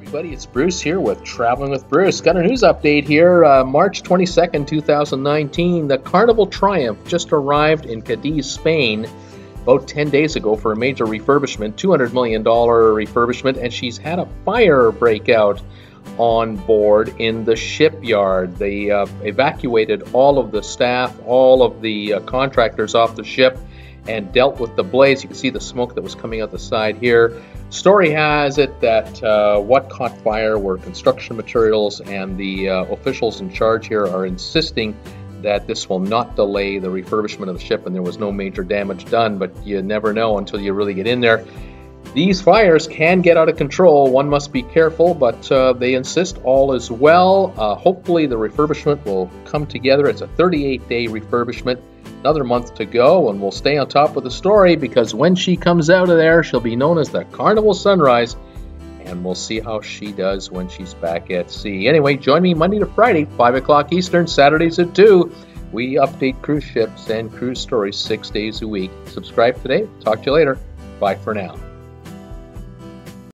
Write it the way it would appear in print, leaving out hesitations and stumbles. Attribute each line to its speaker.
Speaker 1: Everybody, it's Bruce here with Traveling with Bruce. Got a news update here. March 22nd, 2019, the Carnival Triumph just arrived in Cadiz, Spain about 10 days ago for a major refurbishment, $200 million refurbishment, and she's had a fire break out on board in the shipyard. They evacuated all of the staff, all of the contractors off the ship, and dealt with the blaze. You can see the smoke that was coming out the side here. Story has it that what caught fire were construction materials, and the officials in charge here are insisting that this will not delay the refurbishment of the ship, and there was no major damage done, but you never know until you really get in there. These fires can get out of control. One must be careful, but they insist all is well. Hopefully the refurbishment will come together. It's a 38-day refurbishment. Another month to go, and we'll stay on top of the story, because when she comes out of there, she'll be known as the Carnival Sunrise, and we'll see how she does when she's back at sea. Anyway, join me Monday to Friday, 5 o'clock Eastern, Saturdays at 2. We update cruise ships and cruise stories 6 days a week. Subscribe today. Talk to you later. Bye for now.